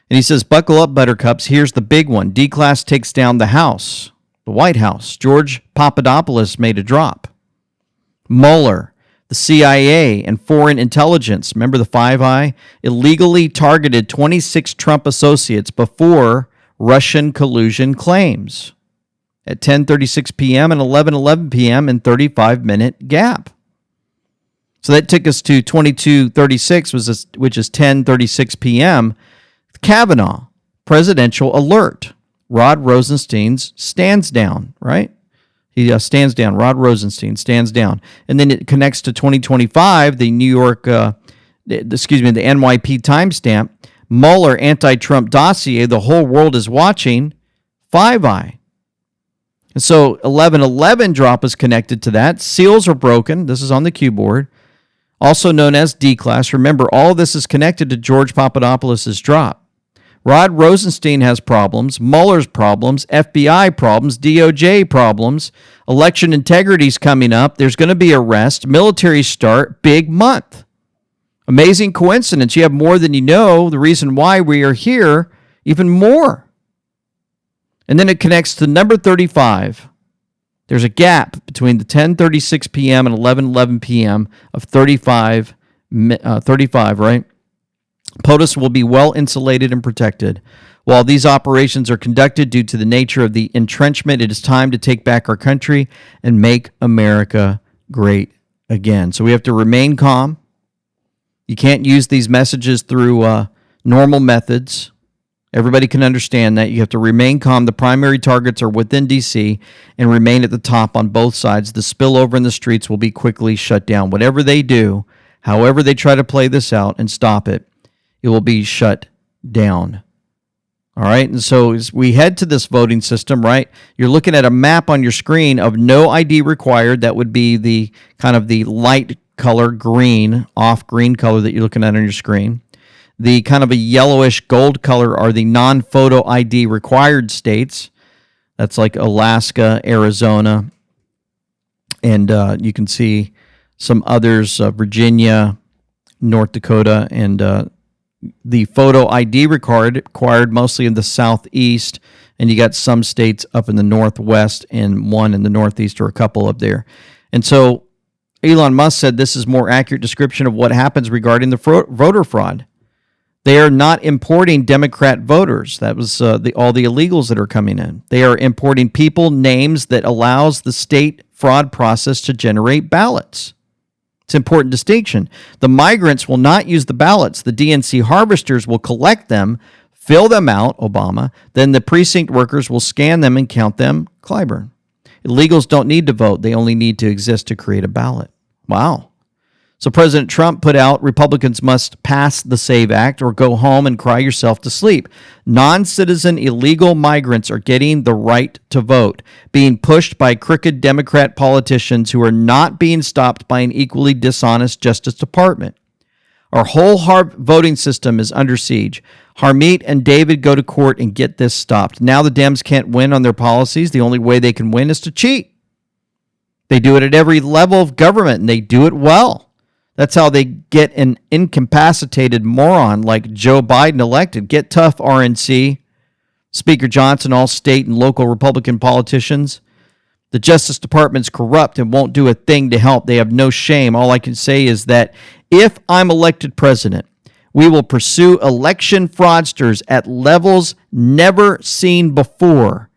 And he says, buckle up, Buttercups. Here's the big one. D-Class takes down the House, the White House. George Papadopoulos made a drop. Mueller, the CIA, and foreign intelligence, remember the Five Eye, illegally targeted 26 Trump associates before Russian collusion claims at 10:36 p.m. and 11:11 p.m. in 35-minute gap. So that took us to 22:36, which is 10:36 p.m. Kavanaugh, presidential alert. Rod Rosenstein's stands down, right? He stands down. Rod Rosenstein stands down. And then it connects to 2025, the the NYP timestamp. Mueller anti-Trump dossier, the whole world is watching. Five Eye. And so 11:11 drop is connected to that. Seals are broken. This is on the cue board. Also known as D-Class. Remember, all of this is connected to George Papadopoulos' drop. Rod Rosenstein has problems, Mueller's problems, FBI problems, DOJ problems, election integrity's coming up, there's going to be arrest, military start, big month. Amazing coincidence. You have more than you know. The reason why we are here, even more. And then it connects to number 35. There's a gap between the 10:36 p.m. and 11:11 p.m. of 35, right? POTUS will be well insulated and protected. While these operations are conducted due to the nature of the entrenchment, it is time to take back our country and make America great again. So we have to remain calm. You can't use these messages through normal methods. Everybody can understand that. You have to remain calm. The primary targets are within D.C. and remain at the top on both sides. The spillover in the streets will be quickly shut down. Whatever they do, however they try to play this out and stop it, it will be shut down. All right, and so as we head to this voting system, right, you're looking at a map on your screen of no ID required. That would be the kind of the light color green, off green color that you're looking at on your screen. The kind of a yellowish gold color are the non-photo ID required states. That's like Alaska, Arizona, and you can see some others, Virginia, North Dakota, and the photo ID required mostly in the southeast, and you got some states up in the northwest and one in the northeast, or a couple up there. And so Elon Musk said this is more accurate description of what happens regarding the voter fraud. They are not importing Democrat voters. That was all the illegals that are coming in. They are importing people, names that allows the state fraud process to generate ballots. It's an important distinction. The migrants will not use the ballots. The DNC harvesters will collect them, Fill them out, Obama. Then the precinct workers will scan them and count them, Clyburn. Illegals don't need to vote. They only need to exist to create a ballot. Wow. So President Trump put out, Republicans must pass the SAVE Act or go home and cry yourself to sleep. Non-citizen illegal migrants are getting the right to vote, being pushed by crooked Democrat politicians who are not being stopped by an equally dishonest Justice Department. Our whole voting system is under siege. Harmeet and David go to court and get this stopped. Now the Dems can't win on their policies. The only way they can win is to cheat. They do it at every level of government, and they do it well. That's how they get an incapacitated moron like Joe Biden elected. Get tough, RNC. Speaker Johnson, all state and local Republican politicians. The Justice Department's corrupt and won't do a thing to help. They have no shame. All I can say is that if I'm elected president, we will pursue election fraudsters at levels never seen before,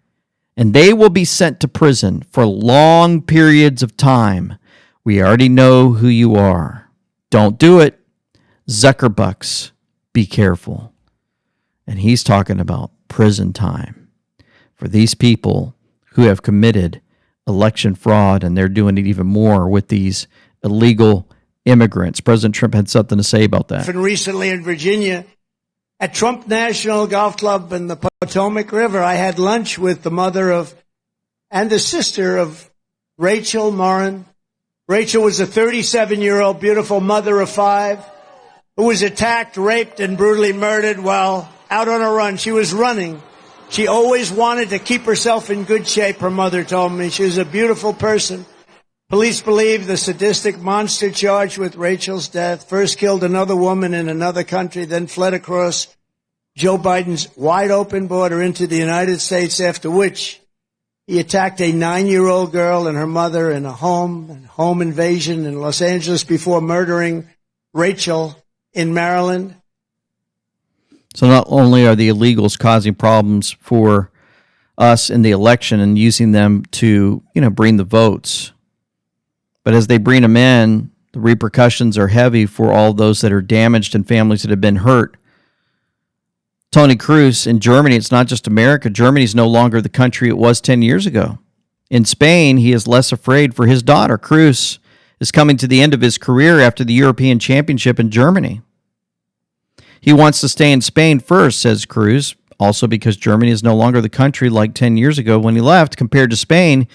and they will be sent to prison for long periods of time. We already know who you are. Don't do it. Zuckerbucks, be careful. And he's talking about prison time for these people who have committed election fraud, and they're doing it even more with these illegal immigrants. President Trump had something to say about that. And recently in Virginia, at Trump National Golf Club in the Potomac River, I had lunch with the mother of and the sister of Rachel Morin. Rachel was a 37-year-old beautiful mother of 5 who was attacked, raped, and brutally murdered while out on a run. She was running. She always wanted to keep herself in good shape, her mother told me. She was a beautiful person. Police believe the sadistic monster charged with Rachel's death first killed another woman in another country, then fled across Joe Biden's wide-open border into the United States, after which he attacked a 9-year-old girl and her mother in a home invasion in Los Angeles before murdering Rachel in Maryland. So not only are the illegals causing problems for us in the election and using them to, bring the votes, but as they bring them in, the repercussions are heavy for all those that are damaged and families that have been hurt. Tony Cruz, in Germany, it's not just America. Germany is no longer the country it was 10 years ago. In Spain, he is less afraid for his daughter. Cruz is coming to the end of his career after the European Championship in Germany. He wants to stay in Spain first, says Cruz, also because Germany is no longer the country like 10 years ago when he left. Compared to Spain,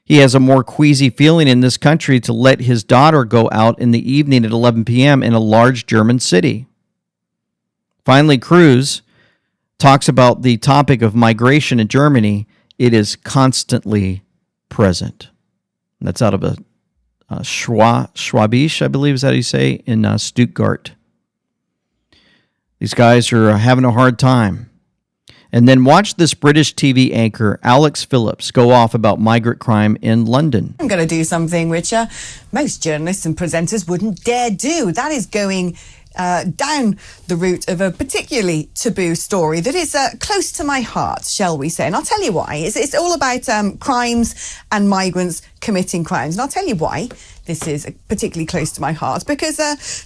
he has a more queasy feeling in this country to let his daughter go out in the evening at 11 p.m. in a large German city. Finally, Cruz talks about the topic of migration in Germany. It is constantly present. And that's out of a Schwabisch, I believe is how you say, in Stuttgart. These guys are having a hard time. And then watch this British TV anchor, Alex Phillips, go off about migrant crime in London. I'm going to do something which most journalists and presenters wouldn't dare do. That is going down the route of a particularly taboo story that is close to my heart, shall we say. And I'll tell you why. It's all about crimes and migrants committing crimes. And I'll tell you why this is particularly close to my heart. Because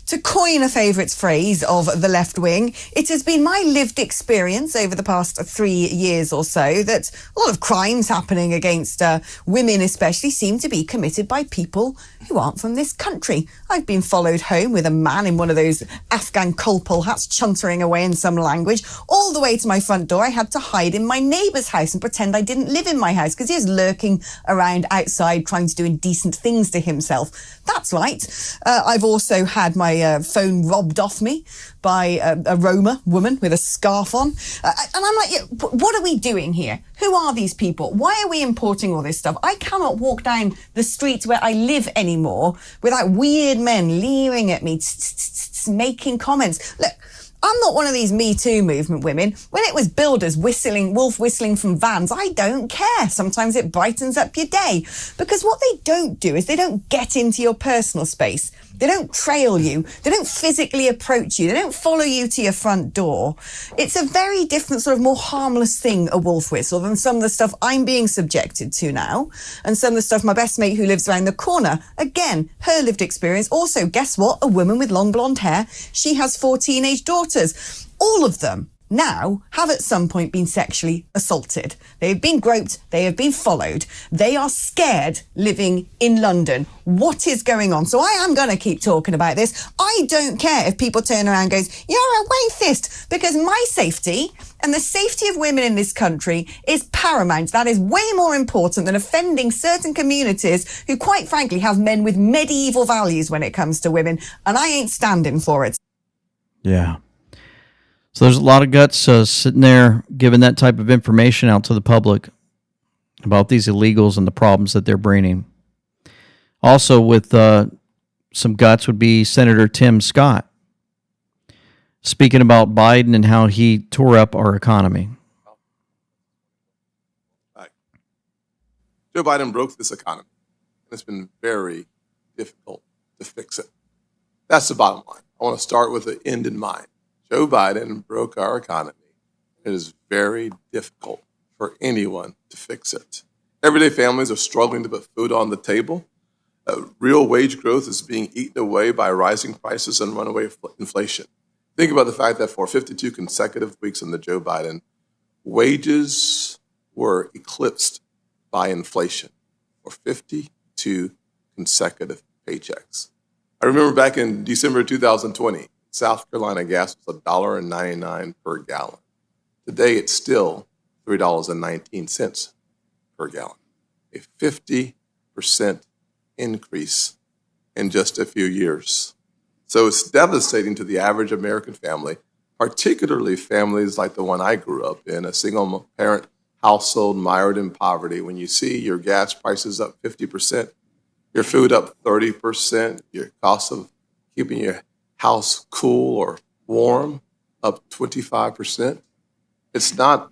to coin a favourite phrase of the left wing, it has been my lived experience over the past 3 years or so that a lot of crimes happening against women especially seem to be committed by people who aren't from this country. I've been followed home with a man in one of those Afghan Kolpol hats chuntering away in some language all the way to my front door. I had to hide in my neighbour's house and pretend I didn't live in my house because he was lurking around outside trying to do indecent things to himself. That's right. I've also had my phone robbed off me by a Roma woman with a scarf on. And I'm like, what are we doing here? Who are these people? Why are we importing all this stuff? I cannot walk down the streets where I live anymore without weird men leering at me, making comments. Look, I'm not one of these Me Too movement women. When it was builders wolf whistling from vans, I don't care. Sometimes it brightens up your day. Because what they don't do is they don't get into your personal space. They don't trail you. They don't physically approach you. They don't follow you to your front door. It's a very different sort of more harmless thing, a wolf whistle, than some of the stuff I'm being subjected to now. And some of the stuff my best mate who lives around the corner, again, her lived experience. Also, guess what? A woman with long blonde hair. She has 4 teenage daughters. All of them now have at some point been sexually assaulted. They have been groped. They have been followed. They are scared living in London. What is going on? So I am going to keep talking about this. I don't care if people turn around and goes, you're a racist, because my safety and the safety of women in this country is paramount. That is way more important than offending certain communities who, quite frankly, have men with medieval values when it comes to women. And I ain't standing for it. Yeah. So there's a lot of guts sitting there giving that type of information out to the public about these illegals and the problems that they're bringing. Also with some guts would be Senator Tim Scott, speaking about Biden and how he tore up our economy. Joe Biden broke this economy. It's been very difficult to fix it. That's the bottom line. I want to start with the end in mind. Joe Biden broke our economy. It is very difficult for anyone to fix it. Everyday families are struggling to put food on the table. Real wage growth is being eaten away by rising prices and runaway inflation. Think about the fact that for 52 consecutive weeks under Joe Biden, wages were eclipsed by inflation for 52 consecutive paychecks. I remember back in December 2020, South Carolina gas was $1.99 per gallon. Today, it's still $3.19 per gallon, a 50% increase in just a few years. So it's devastating to the average American family, particularly families like the one I grew up in, a single-parent household mired in poverty. When you see your gas prices up 50%, your food up 30%, your cost of keeping your house cool or warm up 25%. It's not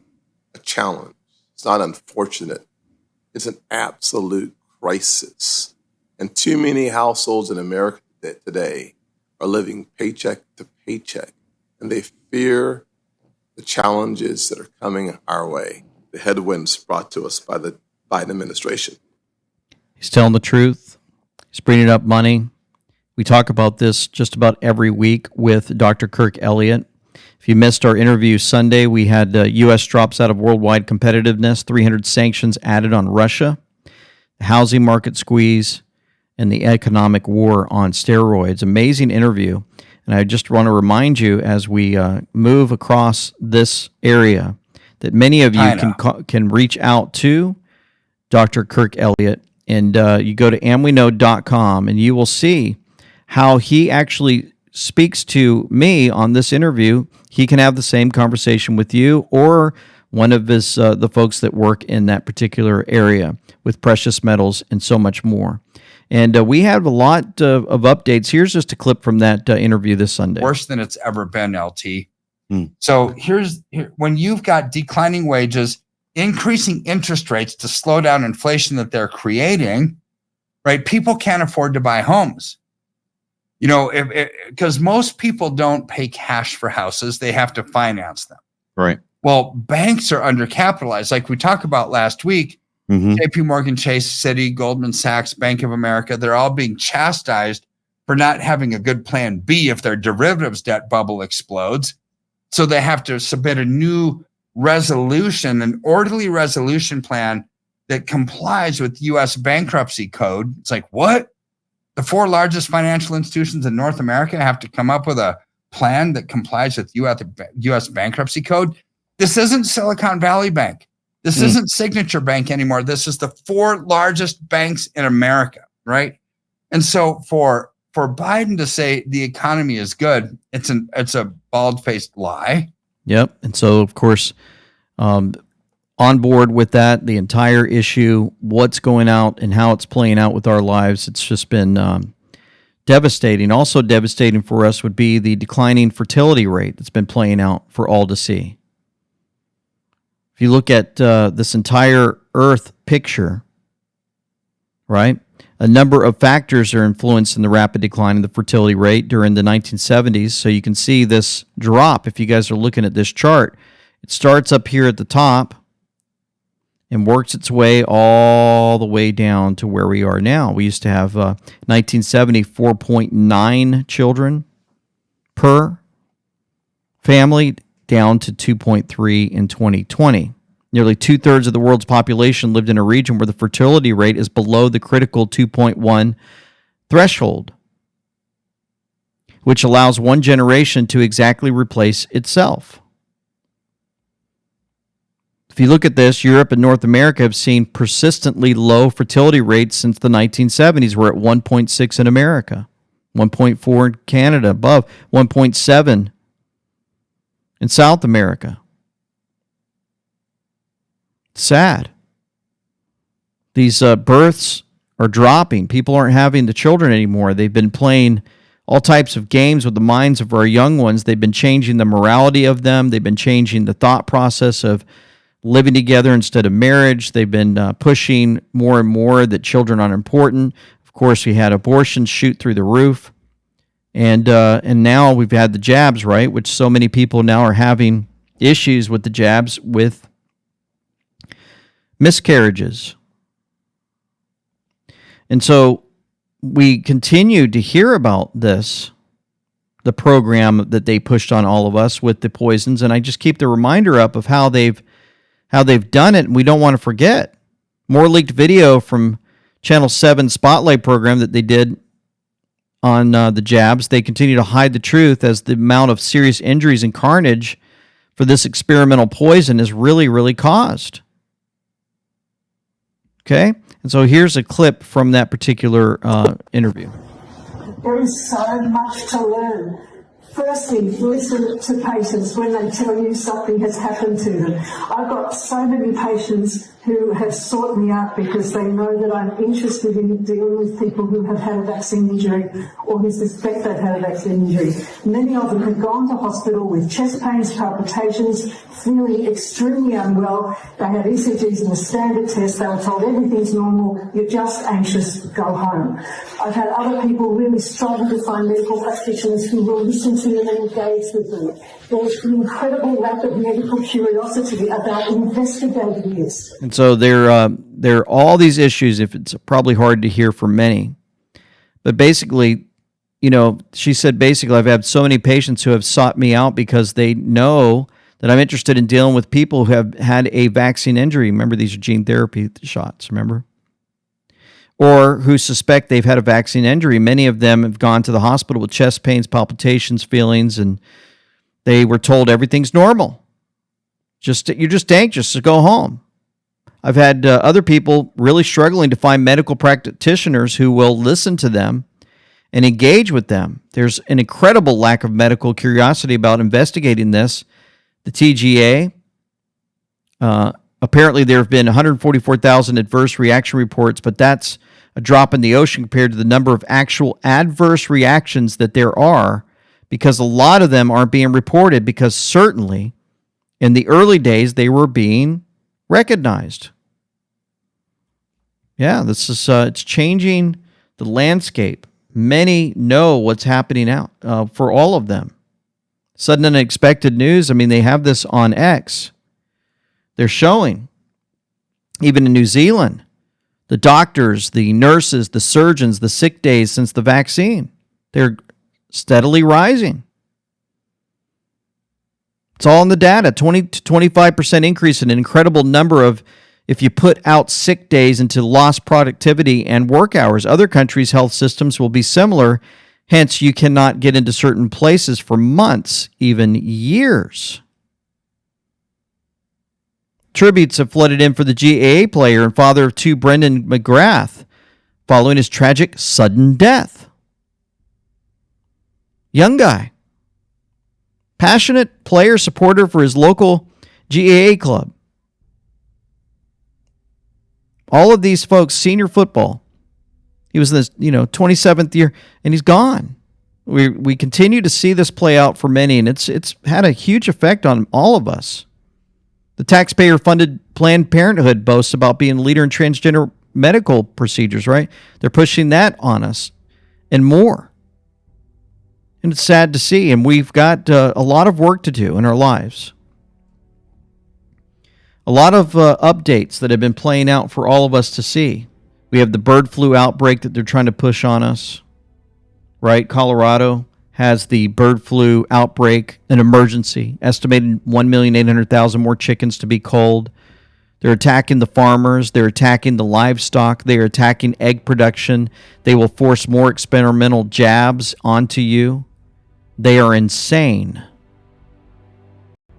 a challenge. It's not unfortunate. It's an absolute crisis. And too many households in America today are living paycheck to paycheck, and they fear the challenges that are coming our way, the headwinds brought to us by the Biden administration. He's telling the truth. He's bringing up money. We talk about this just about every week with Dr. Kirk Elliott. If you missed our interview Sunday, we had U.S. drops out of worldwide competitiveness, 300 sanctions added on Russia, the housing market squeeze, and the economic war on steroids. Amazing interview. And I just want to remind you as we move across this area that many of you can reach out to Dr. Kirk Elliott. And you go to andweknow.com and you will see how he actually speaks to me on this interview. He can have the same conversation with you or one of his the folks that work in that particular area with precious metals and so much more. And we have a lot of updates. Here's just a clip from that interview this Sunday. Worse than it's ever been, LT. So when you've got declining wages, increasing interest rates to slow down inflation that they're creating, right? People can't afford to buy homes. You know, because most people don't pay cash for houses. They have to finance them. Right. Well, banks are undercapitalized. Like we talked about last week, JP Morgan Chase, Citi, Goldman Sachs, Bank of America, they're all being chastised for not having a good plan B if their derivatives debt bubble explodes. So they have to submit a new resolution, an orderly resolution plan that complies with U.S. bankruptcy code. It's like, what? The 4 largest financial institutions in North America have to come up with a plan that complies with U.S. bankruptcy code. This isn't Silicon Valley Bank. This isn't Signature Bank anymore. This is the 4 largest banks in America, right? And so for Biden to say the economy is good, it's a bald-faced lie. Yep. And so, of course, on board with that, the entire issue, what's going out and how it's playing out with our lives, it's just been devastating. Also devastating for us would be the declining fertility rate that's been playing out for all to see. If you look at this entire Earth picture, right, a number of factors are influencing the rapid decline in the fertility rate during the 1970s. So you can see this drop. If you guys are looking at this chart, it starts up here at the top and works its way all the way down to where we are now. We used to have 1970, 4.9 children per family. down to 2.3 in 2020. Nearly 2/3 of the world's population lived in a region where the fertility rate is below the critical 2.1 threshold, which allows one generation to exactly replace itself. If you look at this, Europe and North America have seen persistently low fertility rates since the 1970s. We're at 1.6 in America, 1.4 in Canada, above 1.7 in South America. Sad. These births are dropping. People aren't having the children anymore. They've been playing all types of games with the minds of our young ones. They've been changing the morality of them. They've been changing the thought process of living together instead of marriage. They've been pushing more and more that children aren't important. Of course, we had abortions shoot through the roof. And now we've had the jabs, right, which so many people now are having issues with the jabs with miscarriages. And so we continue to hear about this, the program that they pushed on all of us with the poisons, and I just keep the reminder up of how they've done it, and we don't want to forget. More leaked video from Channel 7 Spotlight program that they did on the jabs. They continue to hide the truth as the amount of serious injuries and carnage for this experimental poison is really, really caused. Okay? And so here's a clip from that particular interview. There is so much to learn. Firstly, listen to patients when they tell you something has happened to them. I've got so many patients who have sought me out because they know that I'm interested in dealing with people who have had a vaccine injury or who suspect they've had a vaccine injury. Many of them have gone to hospital with chest pains, palpitations, feeling extremely unwell. They had ECGs and a standard test. They were told everything's normal, you're just anxious, go home. I've had other people really struggle to find medical practitioners who will listen to them and engage with them. There's an incredible lack of medical curiosity about investigating this. And so there are all these issues, if it's probably hard to hear for many. But basically, you know, she said basically I've had so many patients who have sought me out because they know that I'm interested in dealing with people who have had a vaccine injury. Remember, these are gene therapy shots, remember? Or who suspect they've had a vaccine injury. Many of them have gone to the hospital with chest pains, palpitations, feelings, and they were told everything's normal. You're just anxious, so go home. I've had other people really struggling to find medical practitioners who will listen to them and engage with them. There's an incredible lack of medical curiosity about investigating this. The TGA, apparently there have been 144,000 adverse reaction reports, but that's a drop in the ocean compared to the number of actual adverse reactions that there are, because a lot of them aren't being reported because certainly in the early days they were being recognized. Yeah, this is it's changing the landscape. Many know what's happening out for all of them. Sudden unexpected news. I mean, they have this on X. They're showing, even in New Zealand, the doctors, the nurses, the surgeons, the sick days since the vaccine, they're steadily rising. It's all in the data. 20 to 25% increase in an incredible number of, if you put out sick days into lost productivity and work hours. Other countries' health systems will be similar. Hence, you cannot get into certain places for months, even years. Tributes have flooded in for the GAA player and father of two, Brendan McGrath, following his tragic sudden death. Young guy. Passionate player supporter for his local GAA club. All of these folks, senior football. He was in his 27th year, and he's gone. We continue to see this play out for many, and it's had a huge effect on all of us. The taxpayer-funded Planned Parenthood boasts about being a leader in transgender medical procedures, right? They're pushing that on us and more. And it's sad to see, and we've got a lot of work to do in our lives. A lot of updates that have been playing out for all of us to see. We have the bird flu outbreak that they're trying to push on us, right? Colorado has the bird flu outbreak, an emergency, estimated 1,800,000 more chickens to be culled. They're attacking the farmers. They're attacking the livestock. They're attacking egg production. They will force more experimental jabs onto you. They are insane.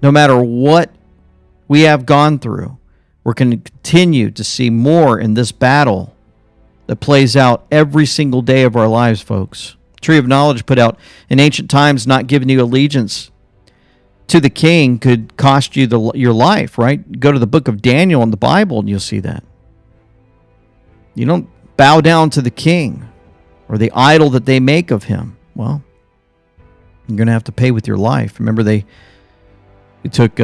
No matter what we have gone through, we're going to continue to see more in this battle that plays out every single day of our lives, folks. Tree of Knowledge put out, in ancient times, not giving you allegiance to the king could cost you your life, right? Go to the book of Daniel in the Bible and you'll see that. You don't bow down to the king or the idol that they make of him. Well, you're going to have to pay with your life. Remember, they took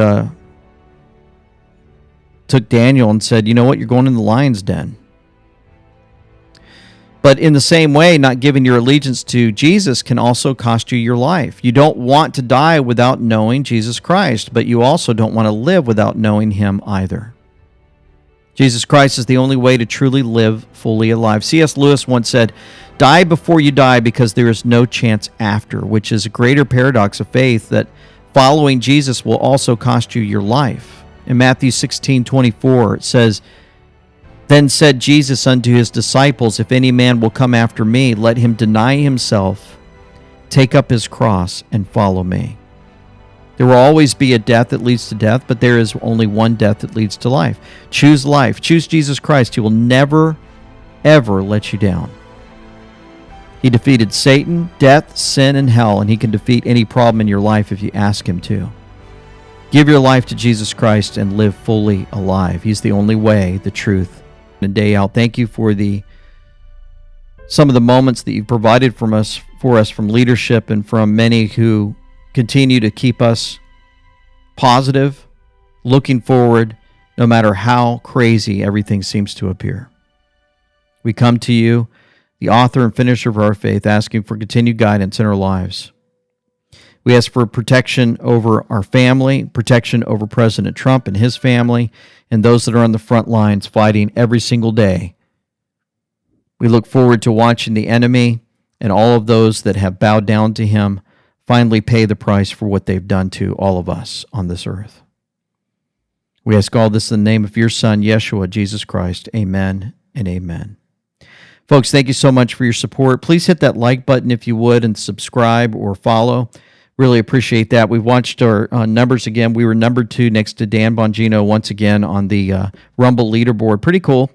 Daniel and said, you know what, you're going in the lion's den. But in the same way, not giving your allegiance to Jesus can also cost you your life. You don't want to die without knowing Jesus Christ, but you also don't want to live without knowing him either. Jesus Christ is the only way to truly live fully alive. C.S. Lewis once said, die before you die because there is no chance after, which is a greater paradox of faith that following Jesus will also cost you your life. In Matthew 16:24, it says, then said Jesus unto his disciples, if any man will come after me, let him deny himself, take up his cross, and follow me. There will always be a death that leads to death, but there is only one death that leads to life. Choose life. Choose Jesus Christ. He will never, ever let you down. He defeated Satan, death, sin, and hell, and he can defeat any problem in your life if you ask him to. Give your life to Jesus Christ and live fully alive. He's the only way, the truth, and day out. Thank you for some of the moments that you've provided for us from leadership and from many who continue to keep us positive, looking forward, no matter how crazy everything seems to appear. We come to you, the author and finisher of our faith, asking for continued guidance in our lives. We ask for protection over our family, protection over President Trump and his family, and those that are on the front lines fighting every single day. We look forward to watching the enemy and all of those that have bowed down to him finally pay the price for what they've done to all of us on this earth. We ask all this in the name of your Son, Yeshua, Jesus Christ. Amen and amen. Folks, thank you so much for your support. Please hit that like button if you would and subscribe or follow. Really appreciate that. We've watched our numbers again. We were number 2 next to Dan Bongino once again on the Rumble leaderboard. Pretty cool.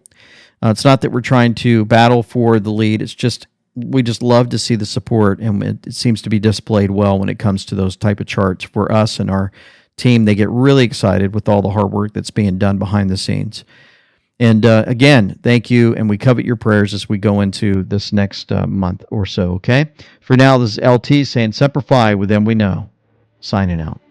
It's not that we're trying to battle for the lead. It's just we just love to see the support, and it seems to be displayed well when it comes to those type of charts for us and our team. They get really excited with all the hard work that's being done behind the scenes. And again, thank you, and we covet your prayers as we go into this next month or so, okay? For now, this is LT saying Semper Fi, with them we know, signing out.